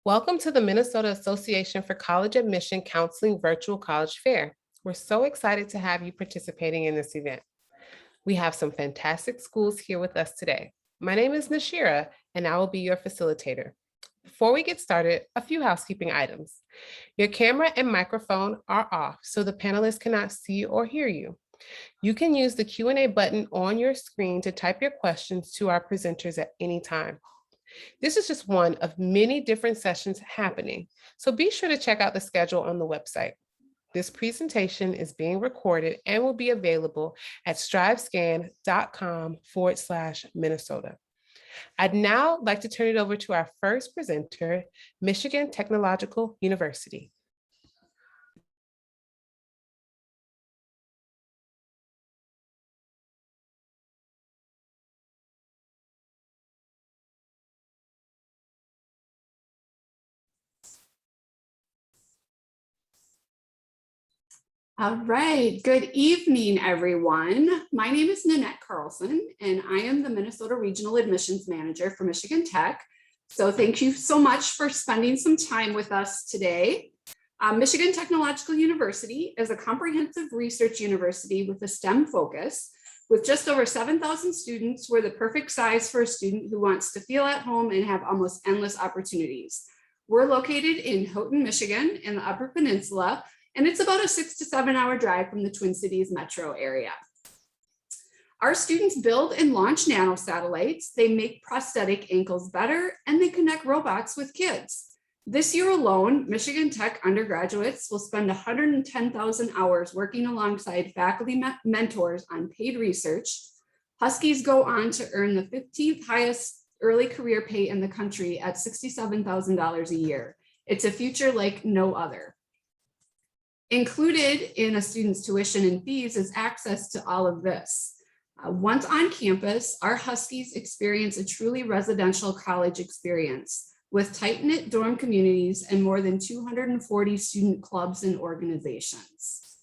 Welcome to the Minnesota Association for College Admission Counseling Virtual College Fair. We're so excited to have you participating in this event. We have some fantastic schools here with us today. My name is Nashira, and I will be your facilitator. Before we get started, a few housekeeping items. Your camera and microphone are off, so the panelists cannot see or hear you. You can use the Q&A button on your screen to type your questions to our presenters at any time. This is just one of many different sessions happening, so be sure to check out the schedule on the website. This presentation is being recorded and will be available at strivescan.com/Minnesota. I'd now like to turn it over to our first presenter, Michigan Technological University. All right, good evening, everyone. My name is Nanette Carlson, and I am the Minnesota Regional Admissions Manager for Michigan Tech. So thank you so much for spending some time with us today. Michigan Technological University is a comprehensive research university with a STEM focus. With just over 7,000 students, we're the perfect size for a student who wants to feel at home and have almost endless opportunities. We're located in Houghton, Michigan, in the Upper Peninsula, and it's about a 6 to 7 hour drive from the Twin Cities metro area. Our students build and launch nanosatellites, they make prosthetic ankles better, and they connect robots with kids. This year alone, Michigan Tech undergraduates will spend 110,000 hours working alongside faculty mentors on paid research. Huskies go on to earn the 15th highest early career pay in the country at $67,000 a year. It's a future like no other. Included in a student's tuition and fees is access to all of this. Once on campus, our Huskies experience a truly residential college experience with tight-knit dorm communities and more than 240 student clubs and organizations.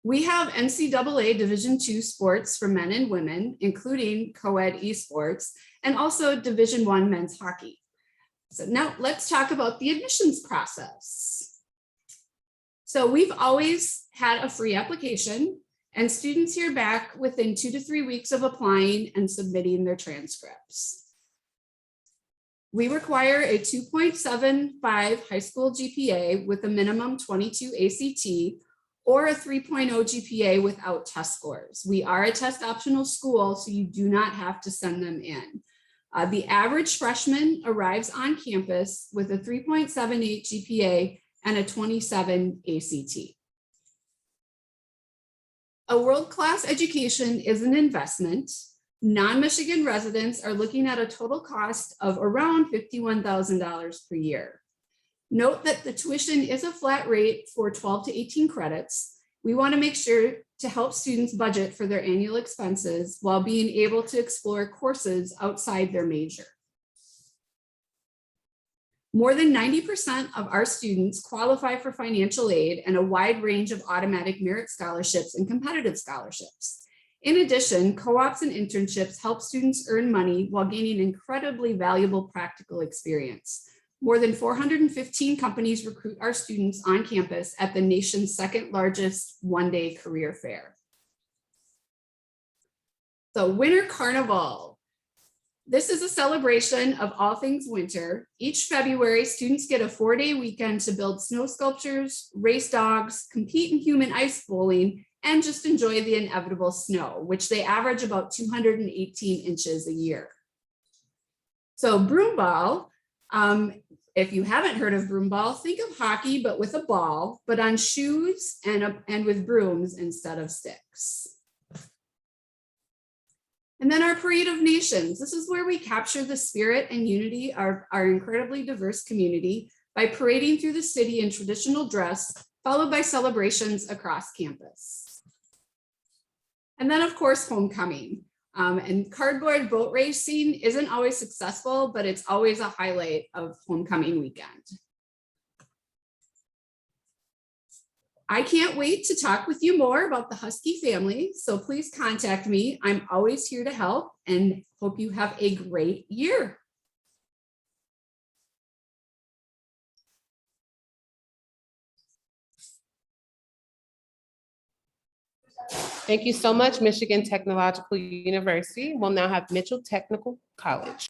We have NCAA Division II sports for men and women, including co-ed esports, and also Division I men's hockey. So now let's talk about the admissions process. So we've always had a free application, and students hear back within 2 to 3 weeks of applying and submitting their transcripts. We require a 2.75 high school GPA with a minimum 22 ACT or a 3.0 GPA without test scores. We are a test optional school, so you do not have to send them in. The average freshman arrives on campus with a 3.78 GPA and a 27 ACT. A world-class education is an investment. Non-Michigan residents are looking at a total cost of around $51,000 per year. Note that the tuition is a flat rate for 12 to 18 credits. We want to make sure to help students budget for their annual expenses while being able to explore courses outside their major. More than 90% of our students qualify for financial aid and a wide range of automatic merit scholarships and competitive scholarships. In addition, co-ops and internships help students earn money while gaining incredibly valuable practical experience. More than 415 companies recruit our students on campus at the nation's second largest one-day career fair. So Winter Carnival. This is a celebration of all things winter. Each February, students get a 4-day weekend to build snow sculptures, race dogs, compete in human ice bowling, and just enjoy the inevitable snow, which they average about 218 inches a year. So broomball, if you haven't heard of broomball, think of hockey, but with a ball, but on shoes and with brooms instead of sticks. And then our Parade of Nations. This is where we capture the spirit and unity of our incredibly diverse community by parading through the city in traditional dress, followed by celebrations across campus. And then of course, homecoming. And cardboard boat racing isn't always successful, but it's always a highlight of homecoming weekend. I can't wait to talk with you more about the Husky family, so please contact me. I'm always here to help and hope you have a great year. Thank you so much, Michigan Technological University. We'll now have Mitchell Technical College.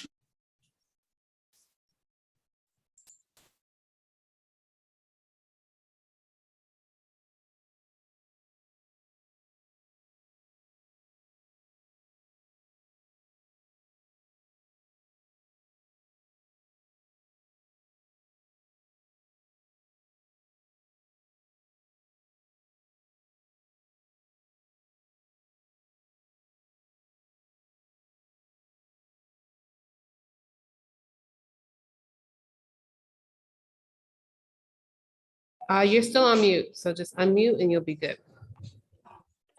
You're still on mute, so just unmute and you'll be good.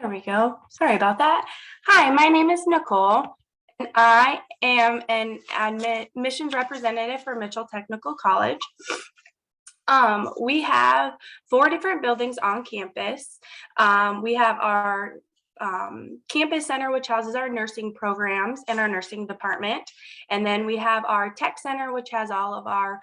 There we go. Sorry about that. Hi, my name is Nicole, and I am an admissions representative for Mitchell Technical College. We have 4 different buildings on campus. We have our campus center, which houses our nursing programs and our nursing department. And then we have our tech center, which has all of our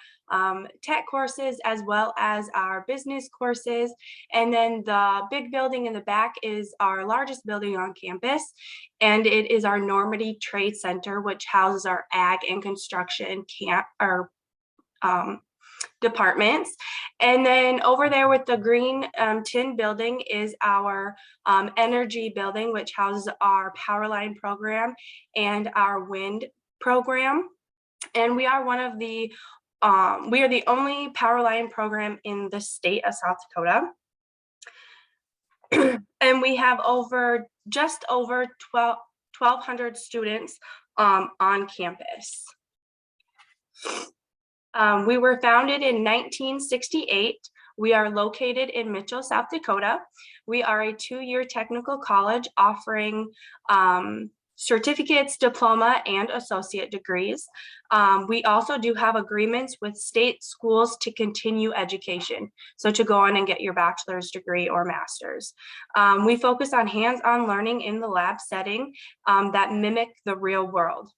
tech courses as well as our business courses. And then the big building in the back is our largest building on campus. And it is our Normandy Trade Center, which houses our ag and construction departments. And then over there with the green tin building is our energy building, which houses our power line program and our wind program. And we are we are the only power line program in the state of South Dakota. And we have just over 1,200 students on campus. We were founded in 1968. We are located in Mitchell, South Dakota. We are a 2-year technical college offering certificates, diploma, and associate degrees. We also do have agreements with state schools to continue education, so to go on and get your bachelor's degree or master's. We focus on hands-on learning in the lab setting that mimic the real world.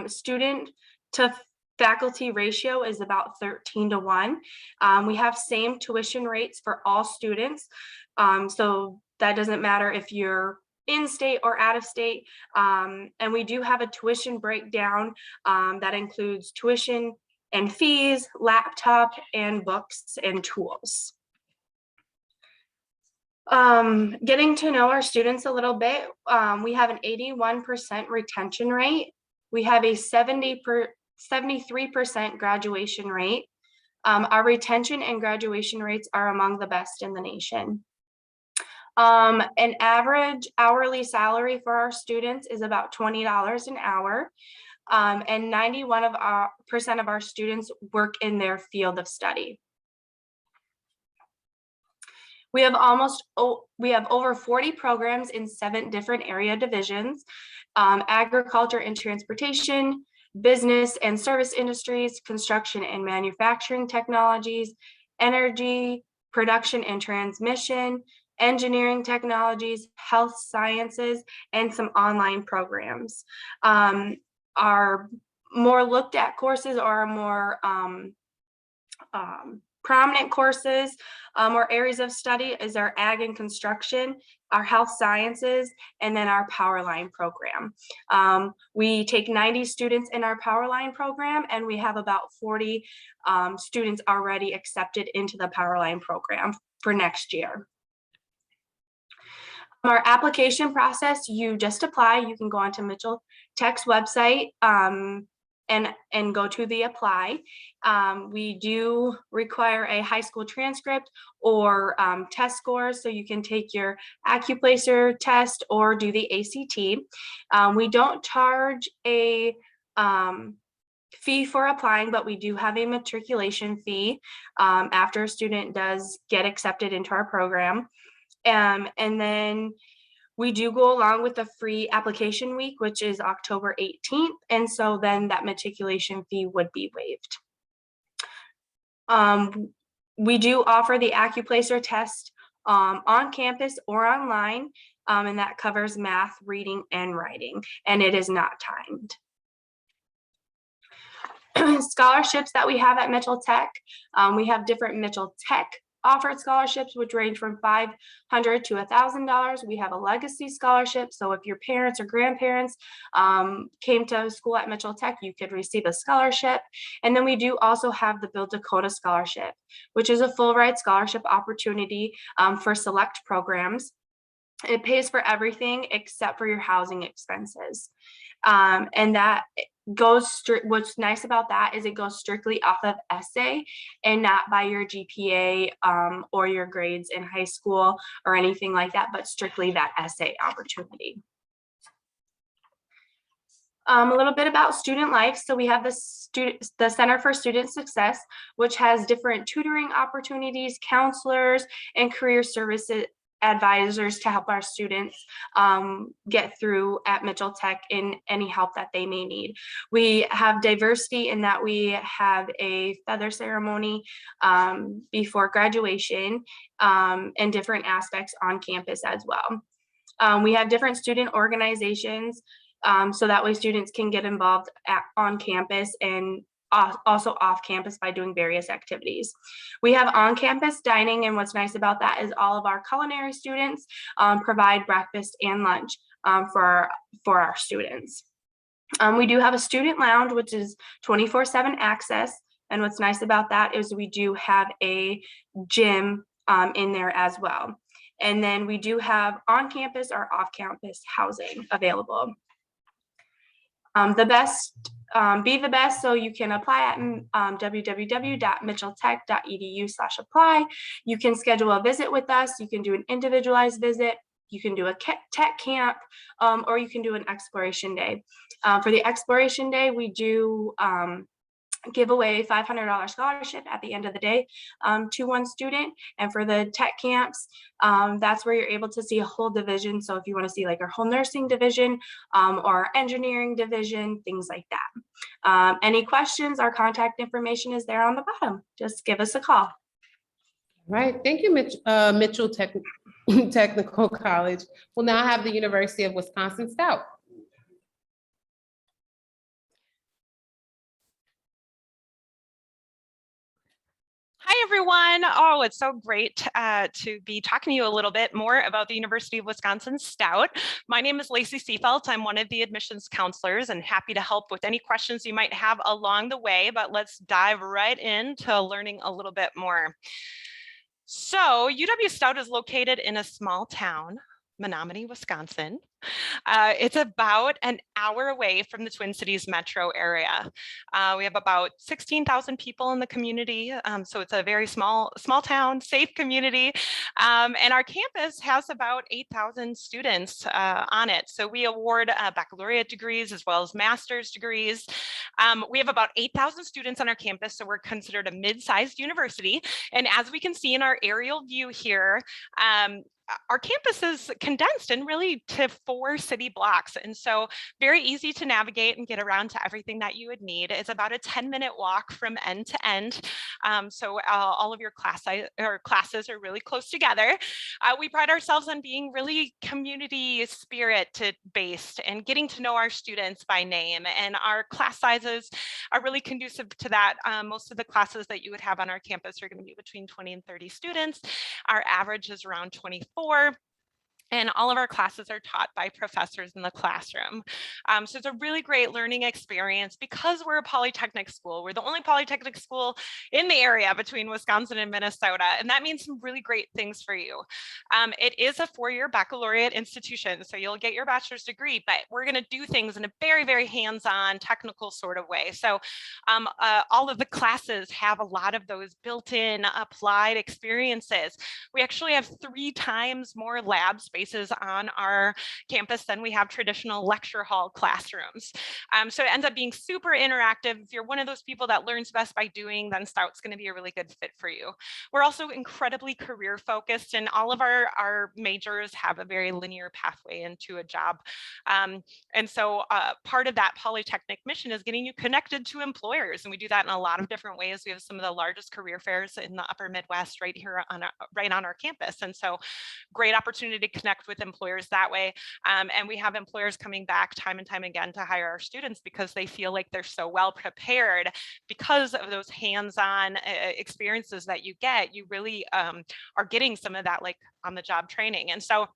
Student to faculty ratio is about 13:1. We have same tuition rates for all students. So that doesn't matter if you're in state or out of state. And we do have a tuition breakdown that includes tuition and fees, laptop, and books and tools. Getting to know our students a little bit, we have an 81% retention rate. We have a 73% graduation rate. Our retention and graduation rates are among the best in the nation. An average hourly salary for our students is about $20 an hour. And 91% of our students work in their field of study. We have over 40 programs in 7 different area divisions: agriculture and transportation, business and service industries, construction and manufacturing technologies, energy, production and transmission, engineering technologies, health sciences, and some online programs. Our more looked at courses are more prominent courses or areas of study is our ag and construction, our health sciences, and then our power line program. We take 90 students in our power line program, and we have about 40 students already accepted into the power line program for next year. Our application process, you just apply. You can go onto Mitchell Tech's website and go to the apply. We do require a high school transcript or test scores, so you can take your AccuPlacer test or do the ACT. We don't charge a fee for applying, but we do have a matriculation fee after a student does get accepted into our program. And then we do go along with the free application week, which is October 18th. And so then that matriculation fee would be waived. We do offer the AccuPlacer test on campus or online, and that covers math, reading, and writing, and it is not timed. Scholarships that we have at Mitchell Tech. We have different Mitchell Tech offered scholarships, which range from $500 to $1,000. We have a legacy scholarship. So if your parents or grandparents came to school at Mitchell Tech, you could receive a scholarship. And then we do also have the Build Dakota Scholarship, which is a full ride scholarship opportunity for select programs. It pays for everything except for your housing expenses. And that goes what's nice about that is it goes strictly off of essay and not by your GPA or your grades in high school or anything like that, but strictly that essay opportunity. A little bit about student life. So we have the Center for Student Success, which has different tutoring opportunities, counselors, and career services advisors to help our students get through at Mitchell Tech in any help that they may need. We have diversity in that we have a feather ceremony before graduation and different aspects on campus as well. We have different student organizations so that way students can get involved on campus and also off campus by doing various activities. We have on-campus dining, and what's nice about that is all of our culinary students provide breakfast and lunch for our students. We do have a student lounge, which is 24/7 access, and what's nice about that is we do have a gym in there as well. And then we do have on-campus or off-campus housing available. Be the best, so you can apply at www.mitchelltech.edu/apply. You can schedule a visit with us. You can do an individualized visit. You can do a tech camp, or you can do an exploration day. For the exploration day, we do give away $500 scholarship at the end of the day to one student. And for the tech camps, that's where you're able to see a whole division. So if you want to see like our whole nursing division or our engineering division, things like that. Any questions, our contact information is there on the bottom. Just give us a call. Right. Thank you, Mitchell Technical College. We'll now have the University of Wisconsin-Stout. Hi, everyone. Oh, it's so great to be talking to you a little bit more about the University of Wisconsin-Stout. My name is Lacey Seefelt. I'm one of the admissions counselors and happy to help with any questions you might have along the way, but let's dive right into learning a little bit more. So UW-Stout is located in a small town, Menominee, Wisconsin. It's about an hour away from the Twin Cities metro area. We have about 16,000 people in the community, so it's a very small town, safe community, and our campus has about 8,000 students on it. So we award baccalaureate degrees as well as master's degrees. We have about 8,000 students on our campus, so we're considered a mid-sized university. And as we can see in our aerial view here, our campus is condensed in really to 4 city blocks. And so very easy to navigate and get around to everything that you would need. It's about a 10-minute walk from end to end. So all of your classes are really close together. We pride ourselves on being really community spirit based and getting to know our students by name. And our class sizes are really conducive to that. Most of the classes that you would have on our campus are going to be between 20 and 30 students. Our average is around 24. And all of our classes are taught by professors in the classroom. So it's a really great learning experience because we're a polytechnic school. We're the only polytechnic school in the area between Wisconsin and Minnesota. And that means some really great things for you. It is a 4-year baccalaureate institution. So you'll get your bachelor's degree, but we're going to do things in a very, very hands-on technical sort of way. So all of the classes have a lot of those built-in applied experiences. We actually have 3 times more lab spaces on our campus than we have traditional lecture hall classrooms. So it ends up being super interactive. If you're one of those people that learns best by doing, then Stout's going to be a really good fit for you. We're also incredibly career focused, and all of our majors have a very linear pathway into a job. And so part of that polytechnic mission is getting you connected to employers. And we do that in a lot of different ways. We have some of the largest career fairs in the upper Midwest right here right on our campus. And so great opportunity to connect with employers that way. And we have employers coming back time and time again to hire our students because they feel like they're so well prepared because of those hands-on experiences that you get. You really are getting some of that like on the job training. And so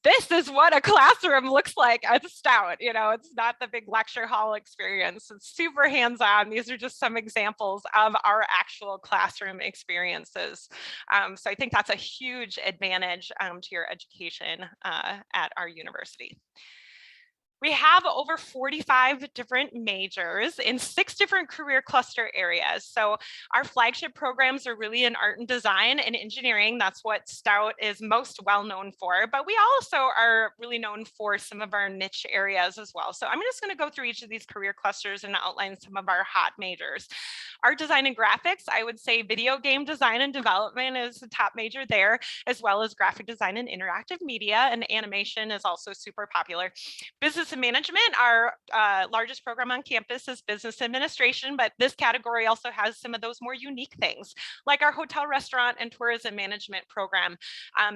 this is what a classroom looks like at Stout. You know, it's not the big lecture hall experience. It's super hands-on. These are just some examples of our actual classroom experiences. So I think that's a huge advantage to your education at our university. We have over 45 different majors in 6 different career cluster areas. So our flagship programs are really in art and design and engineering. That's what Stout is most well known for, but we also are really known for some of our niche areas as well. So I'm just going to go through each of these career clusters and outline some of our hot majors. Art, design, and graphics, I would say video game design and development is the top major there, as well as graphic design and interactive media, and animation is also super popular. Business and management, our largest program on campus is business administration, but this category also has some of those more unique things, like our hotel, restaurant, and tourism management program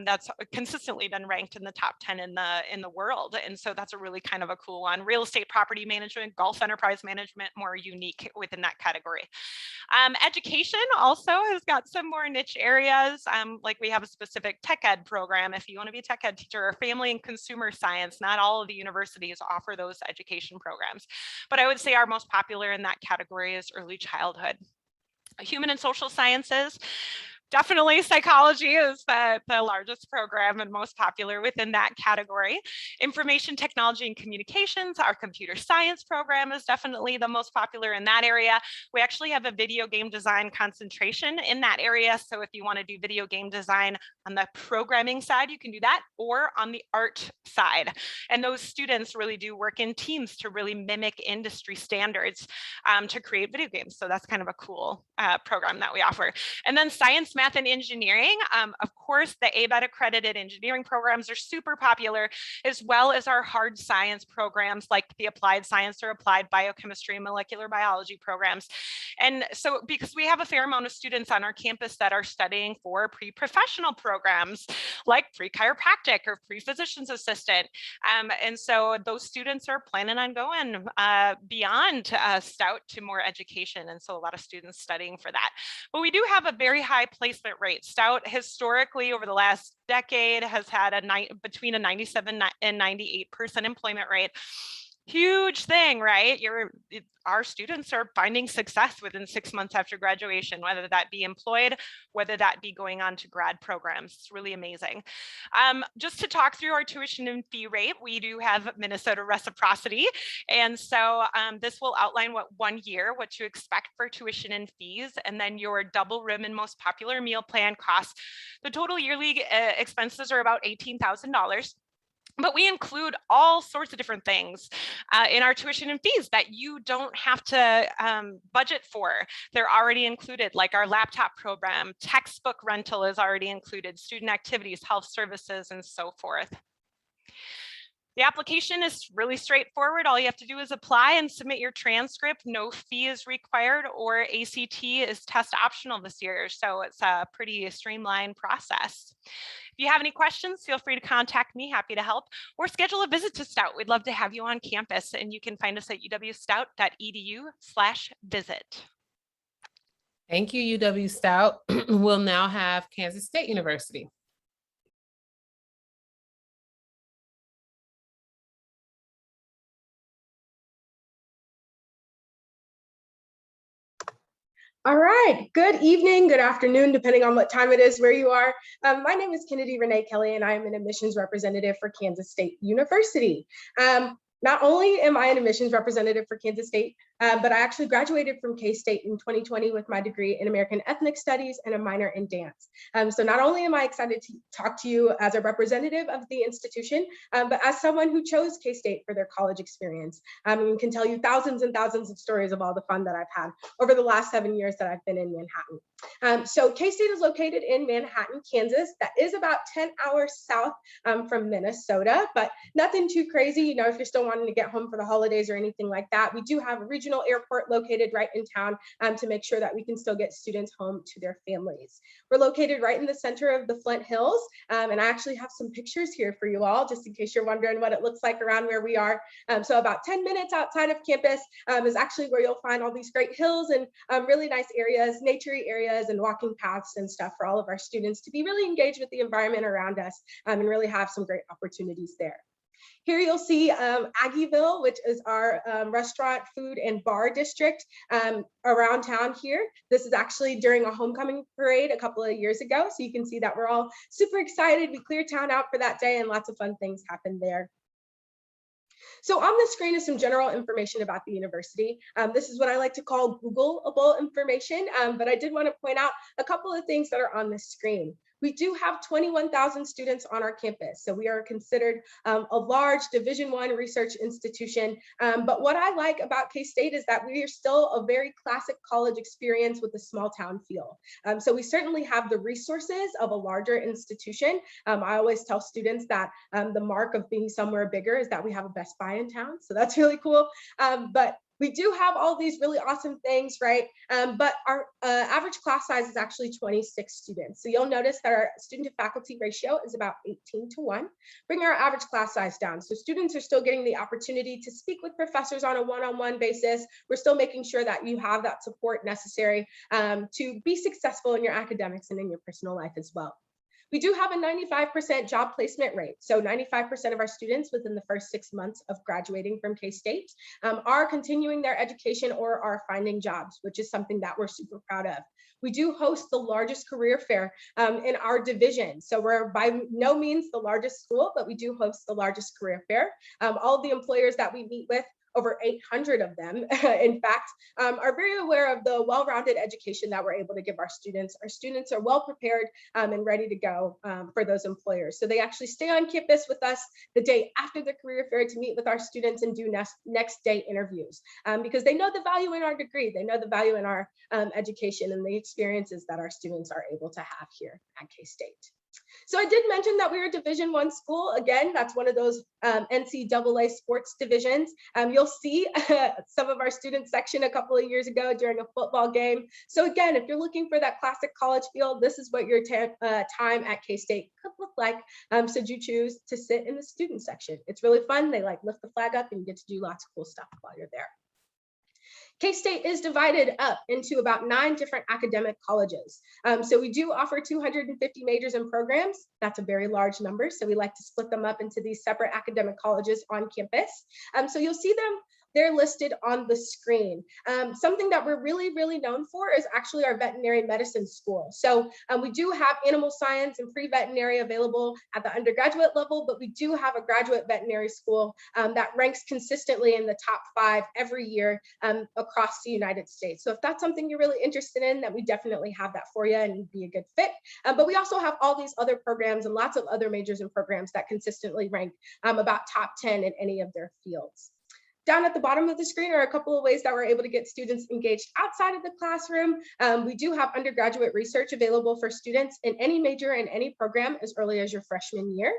that's consistently been ranked in the top 10 in the world. And so that's a really kind of a cool one. Real estate property management, golf enterprise management, more unique within that category. Education also has got some more niche areas, like we have a specific tech ed program if you want to be a tech ed teacher, or family and consumer science. Not all of the universities offer those education programs, but I would say our most popular in that category is early childhood. Human and social sciences. Definitely psychology is the largest program and most popular within that category. Information technology and communications, our computer science program is definitely the most popular in that area. We actually have a video game design concentration in that area. So if you want to do video game design on the programming side, you can do that, or on the art side. And those students really do work in teams to really mimic industry standards to create video games. So that's kind of a cool program that we offer. And then science, math, and engineering. Of course, the ABET accredited engineering programs are super popular, as well as our hard science programs like the applied science or applied biochemistry and molecular biology programs. And so because we have a fair amount of students on our campus that are studying for pre-professional programs like pre-chiropractic or pre-physician's assistant. And so those students are planning on going beyond Stout to more education. And so a lot of students studying for that. But we do have a very high placement rate. Stout historically over the last decade has had between a 97 and 98% employment rate. Huge thing, right? Our students are finding success within 6 months after graduation, whether that be employed, whether that be going on to grad programs. It's really amazing. Just to talk through our tuition and fee rate, we do have Minnesota reciprocity. And so this will outline what you expect for tuition and fees, and then your double room and most popular meal plan costs. The total yearly expenses are about $18,000. But we include all sorts of different things in our tuition and fees that you don't have to budget for. They're already included, like our laptop program, textbook rental is already included, student activities, health services, and so forth. The application is really straightforward. All you have to do is apply and submit your transcript. No fee is required, or ACT is test optional this year. So it's a pretty streamlined process. If you have any questions, feel free to contact me. Happy to help, or schedule a visit to Stout. We'd love to have you on campus, and you can find us at uwstout.edu/visit. Thank you, UW Stout. We'll now have Kansas State University. All right, good evening, good afternoon, depending on what time it is where you are. My name is Kennedy Renee Kelly, and I am an admissions representative for Kansas State University. Not only am I an admissions representative for Kansas State, but I actually graduated from K-State in 2020 with my degree in American Ethnic Studies and a minor in dance. So not only am I excited to talk to you as a representative of the institution, but as someone who chose K-State for their college experience, and can tell you thousands and thousands of stories of all the fun that I've had over the last 7 years that I've been in Manhattan. So K-State is located in Manhattan, Kansas. That is about 10 hours south from Minnesota, but nothing too crazy. You know, if you're still wanting to get home for the holidays or anything like that, we do have a regional regional airport located right in town to make sure that we can still get students home to their families. We're located right in the center of the Flint Hills, and I actually have some pictures here for you all, just in case you're wondering what it looks like around where we are. So about 10 minutes outside of campus is actually where you'll find all these great hills and really nice areas, naturey areas, and walking paths and stuff for all of our students to be really engaged with the environment around us and really have some great opportunities there. Here you'll see Aggieville, which is our restaurant, food, and bar district around town here. This is actually during a homecoming parade a couple of years ago. So you can see that we're all super excited. We cleared town out for that day and lots of fun things happened there. So on the screen is some general information about the university. This is what I like to call Googleable information, but I did want to point out a couple of things that are on the screen. We do have 21,000 students on our campus, so we are considered a large Division I research institution. But what I like about K-State is that we are still a very classic college experience with a small town feel. So we certainly have the resources of a larger institution. I always tell students that the mark of being somewhere bigger is that we have a Best Buy in town, so that's really cool. But we do have all these really awesome things, right? But our average class size is actually 26 students. So you'll notice that our student to faculty ratio is about 18:1, bringing our average class size down. So students are still getting the opportunity to speak with professors on a one-on-one basis. We're still making sure that you have that support necessary to be successful in your academics and in your personal life as well. We do have a 95% job placement rate. So 95% of our students within the first 6 months of graduating from K-State are continuing their education or are finding jobs, which is something that we're super proud of. We do host the largest career fair in our division. So we're by no means the largest school, but we do host the largest career fair. All of the employers that we meet with, over 800 of them, in fact, are very aware of the well-rounded education that we're able to give our students. Our students are well prepared and ready to go for those employers. So they actually stay on campus with us the day after the career fair to meet with our students and do next day interviews because they know the value in our degree. They know the value in our education and the experiences that our students are able to have here at K-State. So I did mention that we're a Division I school. Again, that's one of those NCAA sports divisions. You'll see some of our student section a couple of years ago during a football game. So again, if you're looking for that classic college feel, this is what your time at K-State could look like. Should you choose to sit in the student section. It's really fun. They like lift the flag up and you get to do lots of cool stuff while you're there. K-State is divided up into about 9 different academic colleges. So we do offer 250 majors and programs. That's a very large number. So we like to split them up into these separate academic colleges on campus. So you'll see them. They're listed on the screen. Something that we're really known for is actually our veterinary medicine school. So we do have animal science and pre-veterinary available at the undergraduate level, but we do have a graduate veterinary school that ranks consistently in the top 5 every year across the United States. So if that's something you're really interested in, then we definitely have that for you and you'd be a good fit. But we also have all these other programs and lots of other majors and programs that consistently rank about top 10 in any of their fields. Down at the bottom of the screen are a couple of ways that we're able to get students engaged outside of the classroom. We do have undergraduate research available for students in any major and any program as early as your freshman year.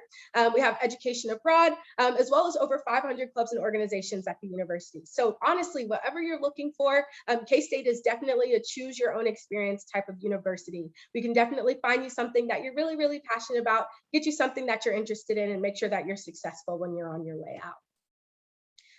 We have education abroad, as well as over 500 clubs and organizations at the university. So honestly, whatever you're looking for, K-State is definitely a choose your own experience type of university. We can definitely find you something that you're really passionate about, get you something that you're interested in, and make sure that you're successful when you're on your way out.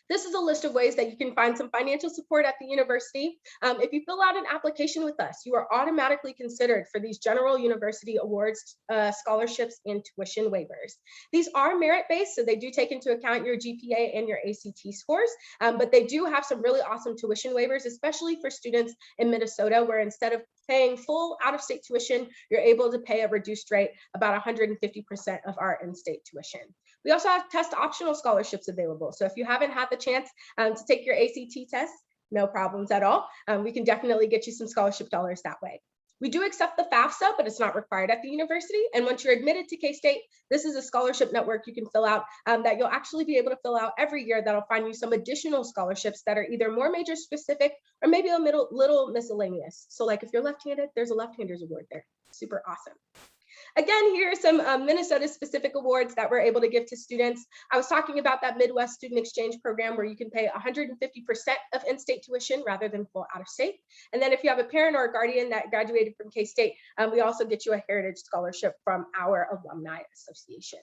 This is a list of ways that you can find some financial support at the university. If you fill out an application with us, you are automatically considered for these general university awards, scholarships, and tuition waivers. These are merit-based, so they do take into account your GPA and your ACT scores, but they do have some really awesome tuition waivers, especially for students in Minnesota, where instead of paying full out-of-state tuition, you're able to pay a reduced rate, about 150% of our in-state tuition. We also have test optional scholarships available. So if you haven't had the chance to take your ACT test, no problems at all. We can definitely get you some scholarship dollars that way. We do accept the FAFSA, but it's not required at the university. And once you're admitted to K-State, this is a scholarship network you can fill out that you'll actually be able to fill out every year that'll find you some additional scholarships that are either more major specific or maybe a little miscellaneous. So like if you're left-handed, there's a left-handers award there. Super awesome. Again, here are some Minnesota-specific awards that we're able to give to students. I was talking about that Midwest Student Exchange Program where you can pay 150% of in-state tuition rather than full out-of-state. And then if you have a parent or a guardian that graduated from K-State, we also get you a Heritage Scholarship from our Alumni Association.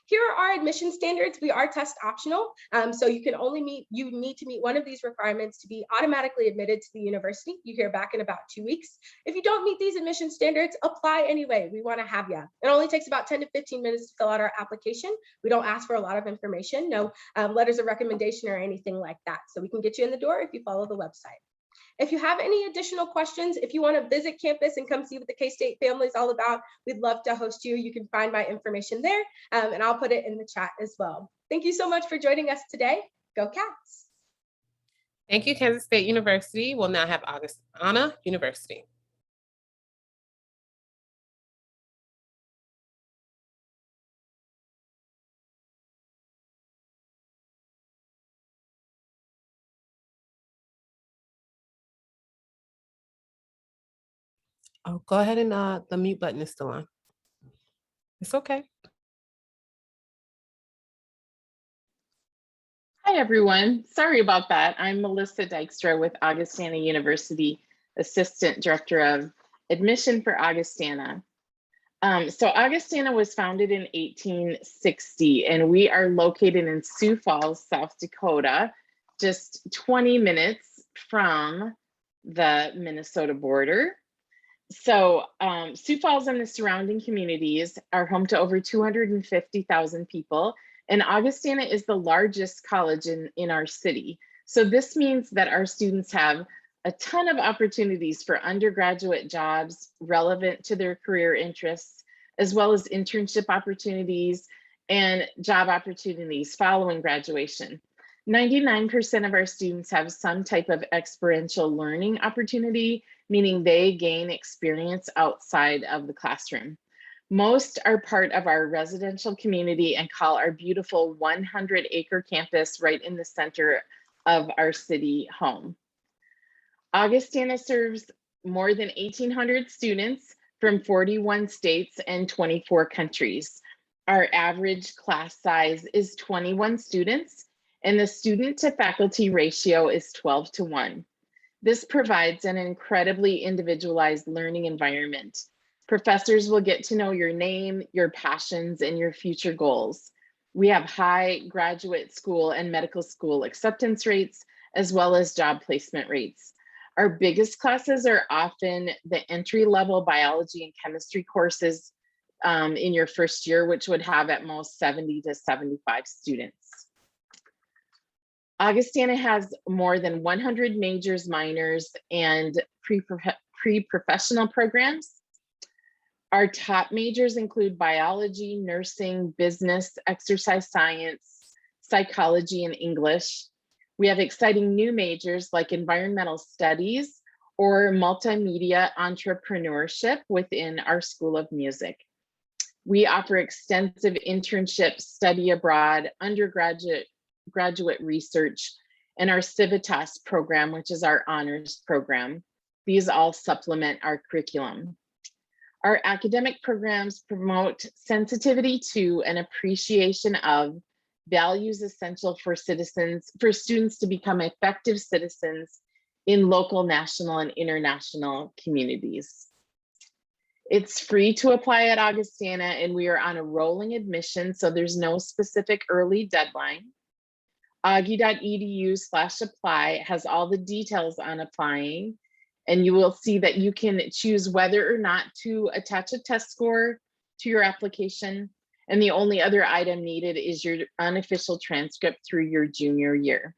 Here are our admission standards. We are test optional, so you need to meet one of these requirements to be automatically admitted to the university. You hear back in about 2 weeks. If you don't meet these admission standards, apply anyway. We want to have you. It only takes about 10 to 15 minutes to fill out our application. We don't ask for a lot of information, no letters of recommendation or anything like that. So we can get you in the door if you follow the website. If you have any additional questions, if you want to visit campus and come see what the K-State family is all about, we'd love to host you. You can find my information there, and I'll put it in the chat as well. Thank you so much for joining us today. Go Cats. Thank you, Kansas State University. We'll now have Augustana University. Oh, go ahead and the mute button is still on. It's okay. Hi, everyone. Sorry about that. I'm Melissa Dykstra with Augustana University, Assistant Director of Admission for Augustana. So Augustana was founded in 1860, and we are located in Sioux Falls, South Dakota, just 20 minutes from the Minnesota border. So Sioux Falls and the surrounding communities are home to over 250,000 people, and Augustana is the largest college in our city. So this means that our students have a ton of opportunities for undergraduate jobs relevant to their career interests, as well as internship opportunities and job opportunities following graduation. 99% of our students have some type of experiential learning opportunity, meaning they gain experience outside of the classroom. Most are part of our residential community and call our beautiful 100-acre campus right in the center of our city home. Augustana serves more than 1,800 students from 41 states and 24 countries. Our average class size is 21 students, and the student to faculty ratio is 12:1. This provides an incredibly individualized learning environment. Professors will get to know your name, your passions, and your future goals. We have high graduate school and medical school acceptance rates, as well as job placement rates. Our biggest classes are often the entry-level biology and chemistry courses in your first year, which would have at most 70 to 75 students. Augustana has more than 100 majors, minors, and pre-professional programs. Our top majors include biology, nursing, business, exercise science, psychology, and English. We have exciting new majors like environmental studies or multimedia entrepreneurship within our School of Music. We offer extensive internships, study abroad, graduate research, and our Civitas program, which is our honors program. These all supplement our curriculum. Our academic programs promote sensitivity to and appreciation of values essential for students to become effective citizens in local, national, and international communities. It's free to apply at Augustana, and we are on a rolling admission, so there's no specific early deadline. Augie.edu/apply has all the details on applying, and you will see that you can choose whether or not to attach a test score to your application. And the only other item needed is your unofficial transcript through your junior year.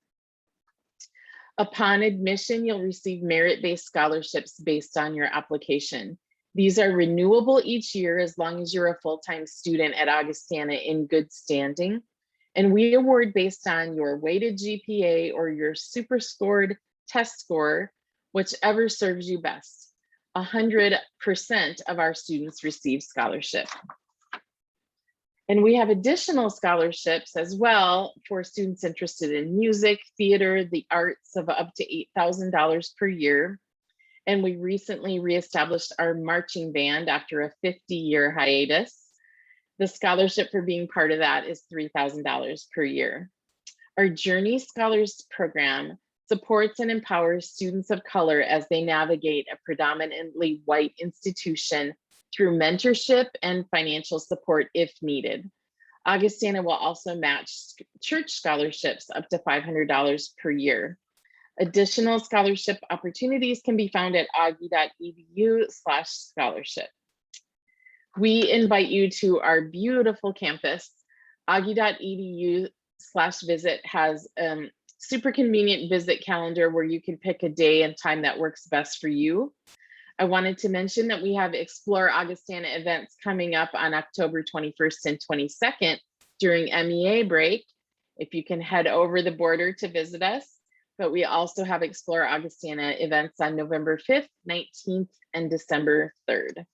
Upon admission, you'll receive merit-based scholarships based on your application. These are renewable each year as long as you're a full-time student at Augustana in good standing. And we award based on your weighted GPA or your super scored test score, whichever serves you best. 100% of our students receive scholarship. And we have additional scholarships as well for students interested in music, theater, the arts of up to $8,000 per year. And we recently reestablished our marching band after a 50-year hiatus. The scholarship for being part of that is $3,000 per year. Our Journey Scholars Program supports and empowers students of color as they navigate a predominantly white institution through mentorship and financial support if needed. Augustana will also match church scholarships up to $500 per year. Additional scholarship opportunities can be found at augie.edu/scholarship. We invite you to our beautiful campus. augie.edu/visit has a super convenient visit calendar where you can pick a day and time that works best for you. I wanted to mention that we have Explore Augustana events coming up on October 21st and 22nd during MEA break, if you can head over the border to visit us. But we also have Explore Augustana events on November 5th, 19th, and December 3rd.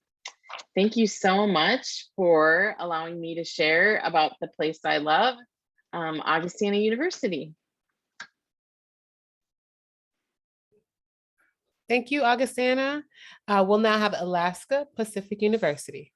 Thank you so much for allowing me to share about the place I love, Augustana University. Thank you, Augustana. We'll now have Alaska Pacific University.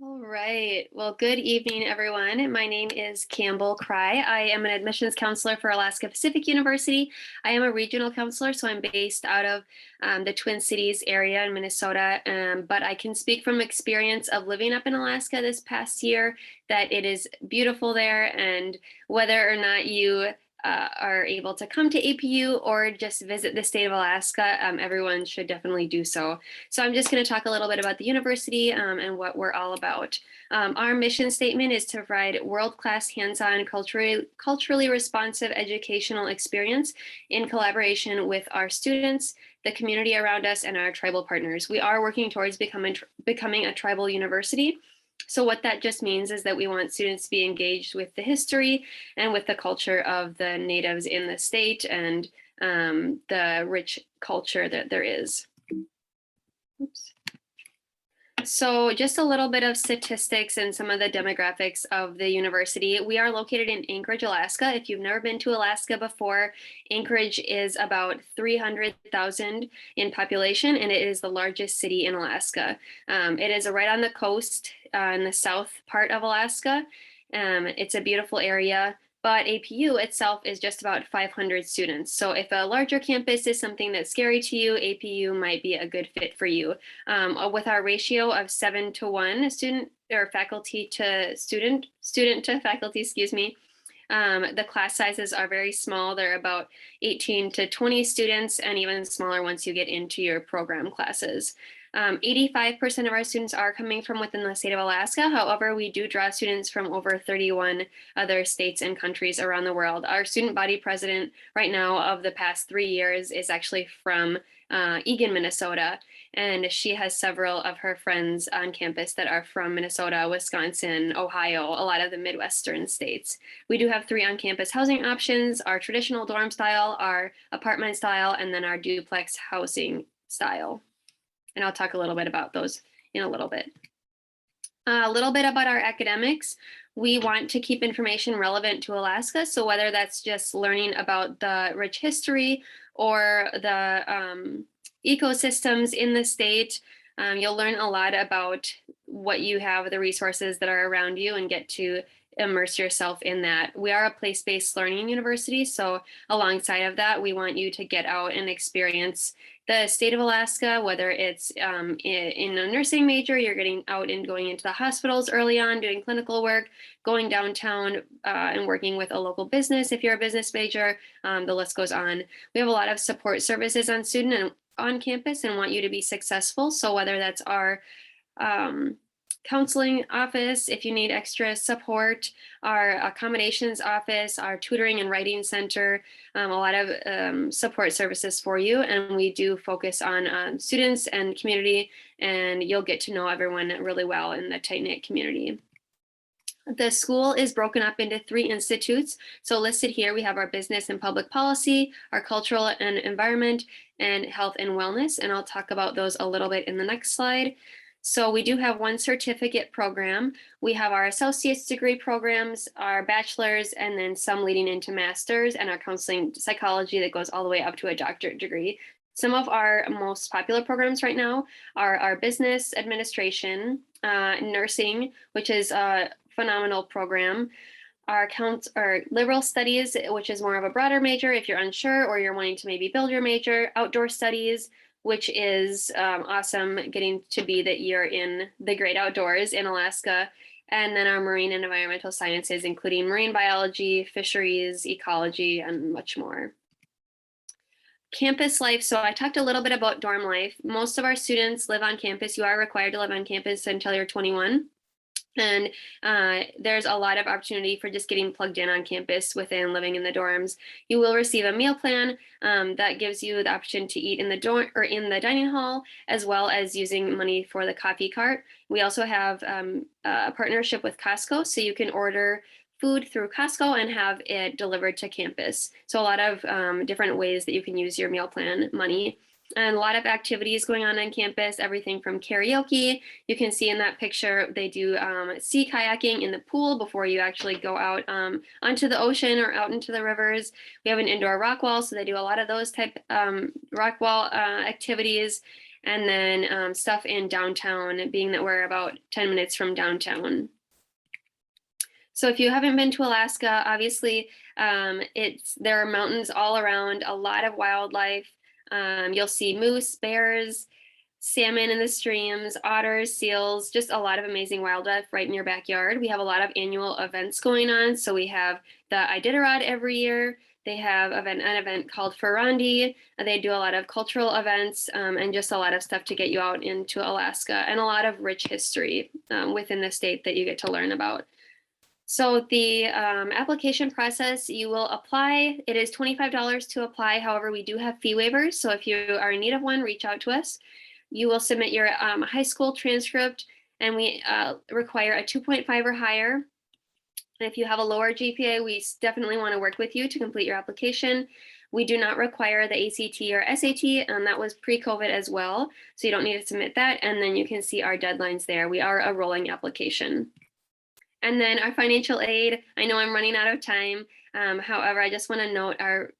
All right. Well, good evening, everyone. My name is Campbell Cry. I am an admissions counselor for Alaska Pacific University. I am a regional counselor, so I'm based out of the Twin Cities area in Minnesota. But I can speak from experience of living up in Alaska this past year that it is beautiful there. And whether or not you are able to come to APU or just visit the state of Alaska, everyone should definitely do so. So I'm just going to talk a little bit about the university and what we're all about. Our mission statement is to provide world-class hands-on culturally responsive educational experience in collaboration with our students, the community around us, and our tribal partners. We are working towards becoming a tribal university. So what that just means is that we want students to be engaged with the history and with the culture of the natives in the state and the rich culture that there is. Oops. So just a little bit of statistics and some of the demographics of the university. We are located in Anchorage, Alaska. If you've never been to Alaska before, Anchorage is about 300,000 in population, and it is the largest city in Alaska. It is right on the coast in the south part of Alaska. It's a beautiful area. But APU itself is just about 500 students. So if a larger campus is something that's scary to you, APU might be a good fit for you. With our ratio of 7-to-1 student or faculty to student to faculty, excuse me, the class sizes are very small. They're about 18 to 20 students and even smaller once you get into your program classes. 85% of our students are coming from within the state of Alaska. However, we do draw students from over 31 other states and countries around the world. Our student body president right now of the past 3 years is actually from Eagan, Minnesota, and she has several of her friends on campus that are from Minnesota, Wisconsin, Ohio, a lot of the Midwestern states. We do have 3 on-campus housing options: our traditional dorm style, our apartment style, and then our duplex housing style. And I'll talk a little bit about those in a little bit. A little bit about our academics. We want to keep information relevant to Alaska. So whether that's just learning about the rich history or the ecosystems in the state, you'll learn a lot about what you have, the resources that are around you, and get to immerse yourself in that. We are a place-based learning university, so alongside of that, we want you to get out and experience the state of Alaska, whether it's in a nursing major, you're getting out and going into the hospitals early on, doing clinical work, going downtown and working with a local business if you're a business major, the list goes on. We have a lot of support services on student and on campus and want you to be successful. So whether that's our counseling office, if you need extra support, our accommodations office, our tutoring and writing center, a lot of support services for you. And we do focus on students and community, and you'll get to know everyone really well in the tight-knit community. The school is broken up into 3 institutes. So listed here, we have our business and public policy, our cultural and environment, and health and wellness. And I'll talk about those a little bit in the next slide. So we do have one certificate program. We have our associate's degree programs, our bachelor's, and then some leading into master's, and our counseling psychology that goes all the way up to a doctorate degree. Some of our most popular programs right now are our business administration, nursing, which is a phenomenal program, our liberal studies, which is more of a broader major if you're unsure or you're wanting to maybe build your major, outdoor studies, which is awesome, getting to be that you're in the great outdoors in Alaska, and then our marine and environmental sciences, including marine biology, fisheries, ecology, and much more. Campus life. So I talked a little bit about dorm life. Most of our students live on campus. You are required to live on campus until you're 21. And there's a lot of opportunity for just getting plugged in on campus within living in the dorms. You will receive a meal plan that gives you the option to eat in the dorm or in the dining hall, as well as using money for the coffee cart. We also have a partnership with Costco, so you can order food through Costco and have it delivered to campus. So a lot of different ways that you can use your meal plan money. And a lot of activities going on campus, everything from karaoke. You can see in that picture, they do sea kayaking in the pool before you actually go out onto the ocean or out into the rivers. We have an indoor rock wall, so they do a lot of those type rock wall activities. And then stuff in downtown, being that we're about 10 minutes from downtown. So if you haven't been to Alaska, obviously there are mountains all around, a lot of wildlife. You'll see moose, bears, salmon in the streams, otters, seals, just a lot of amazing wildlife right in your backyard. We have a lot of annual events going on. So we have the Iditarod every year. They have an event called Ferrandi. They do a lot of cultural events and just a lot of stuff to get you out into Alaska, and a lot of rich history within the state that you get to learn about. So the application process, you will apply. It is $25 to apply. However, we do have fee waivers. So if you are in need of one, reach out to us. You will submit your high school transcript, and we require a 2.5 or higher. And if you have a lower GPA, we definitely want to work with you to complete your application. We do not require the ACT or SAT, and that was pre-COVID as well. So you don't need to submit that. And then you can see our deadlines there. We are a rolling application. And then our financial aid, I know I'm running out of time. However, I just want to note our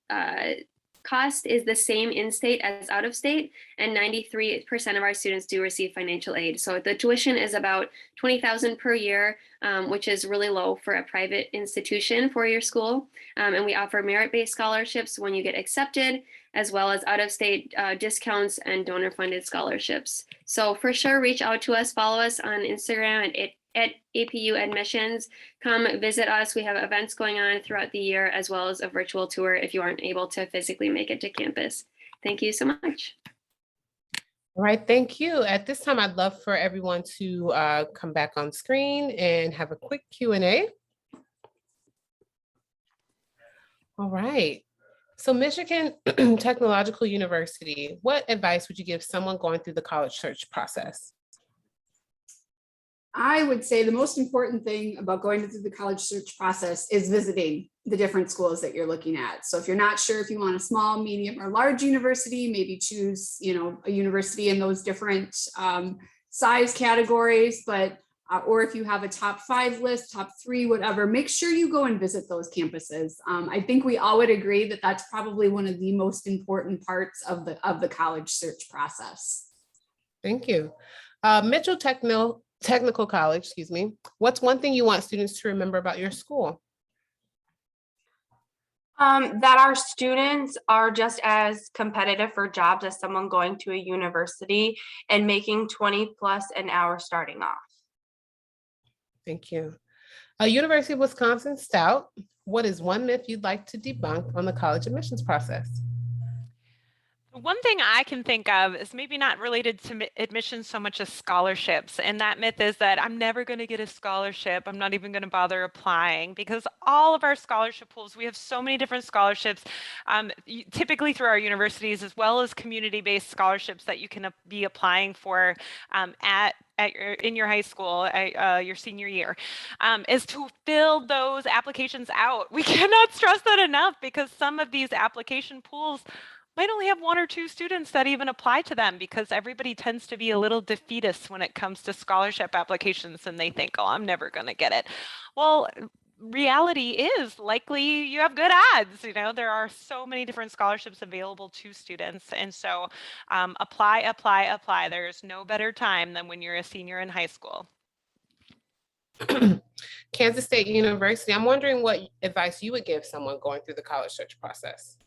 cost is the same in-state as out-of-state, and 93% of our students do receive financial aid. So the tuition is about $20,000 per year, which is really low for a private institution for your school. And we offer merit-based scholarships when you get accepted, as well as out-of-state discounts and donor-funded scholarships. So for sure, reach out to us, follow us on Instagram at APU Admissions. Come visit us. We have events going on throughout the year, as well as a virtual tour if you aren't able to physically make it to campus. Thank you so much. All right, thank you. At this time, I'd love for everyone to come back on screen and have a quick Q&A. All right. So Michigan Technological University, what advice would you give someone going through the college search process? I would say the most important thing about going through the college search process is visiting the different schools that you're looking at. So if you're not sure if you want a small, medium, or large university, maybe choose, a university in those different size categories, but or if you have a top 5 list, top 3, whatever, make sure you go and visit those campuses. I think we all would agree that that's probably one of the most important parts of the college search process. Thank you. Mitchell Technical College, excuse me. What's one thing you want students to remember about your school? That our students are just as competitive for jobs as someone going to a university and making 20+ an hour starting off. Thank you. University of Wisconsin-Stout, what is one myth you'd like to debunk on the college admissions process? One thing I can think of is maybe not related to admissions so much as scholarships. And that myth is that I'm never going to get a scholarship. I'm not even going to bother applying, because all of our scholarship pools, we have so many different scholarships, typically through our universities, as well as community-based scholarships that you can be applying for in your high school, your senior year, is to fill those applications out. We cannot stress that enough, because some of these application pools might only have 1 or 2 students that even apply to them because everybody tends to be a little defeatist when it comes to scholarship applications and they think, oh, I'm never going to get it. Well, reality is likely you have good odds. You know, there are so many different scholarships available to students. And so apply, apply, apply. There's no better time than when you're a senior in high school. Kansas State University, I'm wondering what advice you would give someone going through the college search process.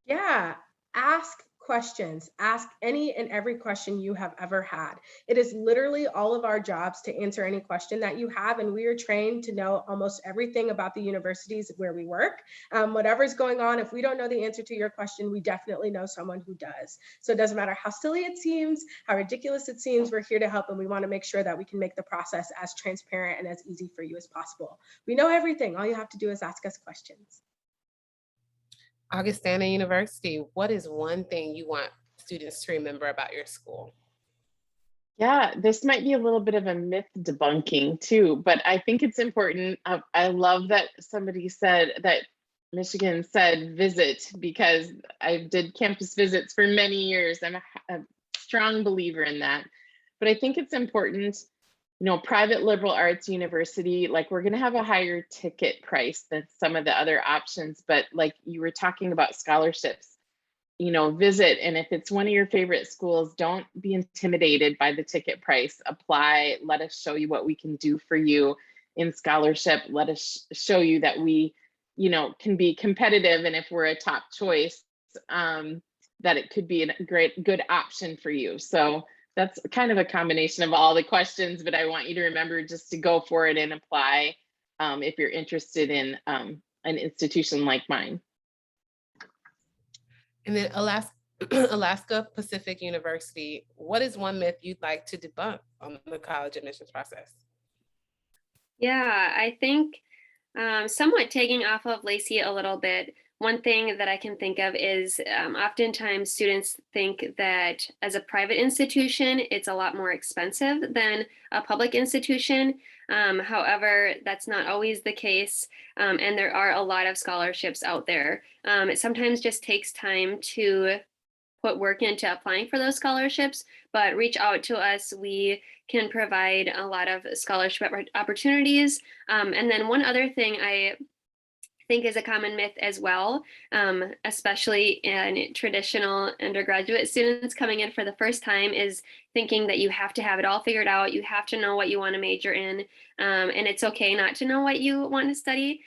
Yeah, ask questions. Ask any and every question you have ever had. It is literally all of our jobs to answer any question that you have, and we are trained to know almost everything about the universities where we work. Whatever's going on, if we don't know the answer to your question, we definitely know someone who does. So it doesn't matter how silly it seems, how ridiculous it seems, we're here to help, and we want to make sure that we can make the process as transparent and as easy for you as possible. We know everything. All you have to do is ask us questions. Augustana University, what is one thing you want students to remember about your school? Yeah, this might be a little bit of a myth debunking too, but I think it's important. I love that somebody said that Michigan said visit, because I did campus visits for many years. I'm a strong believer in that. But I think it's important, you know, private liberal arts university, like we're going to have a higher ticket price than some of the other options. But like you were talking about scholarships, you know, visit. And if it's one of your favorite schools, don't be intimidated by the ticket price. Apply. Let us show you what we can do for you in scholarship. Let us show you that we, you know, can be competitive. And if we're a top choice, that it could be a good option for you. So that's kind of a combination of all the questions, but I want you to remember just to go for it and apply if you're interested in an institution like mine. And then Alaska Pacific University, what is one myth you'd like to debunk on the college admissions process? Yeah, I think somewhat taking off of Lacey a little bit, one thing that I can think of is oftentimes students think that as a private institution, it's a lot more expensive than a public institution. However, that's not always the case, and there are a lot of scholarships out there. It sometimes just takes time to put work into applying for those scholarships, but reach out to us. We can provide a lot of scholarship opportunities. And then one other thing I think is a common myth as well, especially in traditional undergraduate students coming in for the first time, is thinking that you have to have it all figured out. You have to know what you want to major in, and it's okay not to know what you want to study.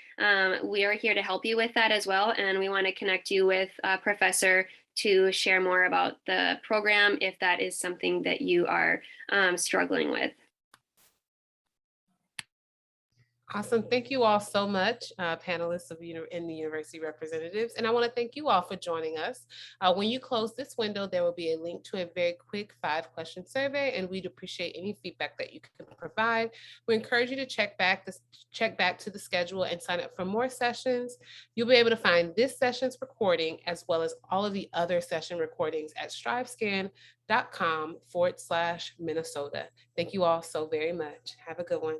We are here to help you with that as well, and we want to connect you with a professor to share more about the program if that is something that you are struggling with. Awesome. Thank you all so much, panelists in the university representatives. And I want to thank you all for joining us. When you close this window, there will be a link to a very quick 5-question survey, and we'd appreciate any feedback that you can provide. We encourage you to check back to the schedule and sign up for more sessions. You'll be able to find this session's recording as well as all of the other session recordings at strivescan.com/Minnesota. Thank you all so very much. Have a good one.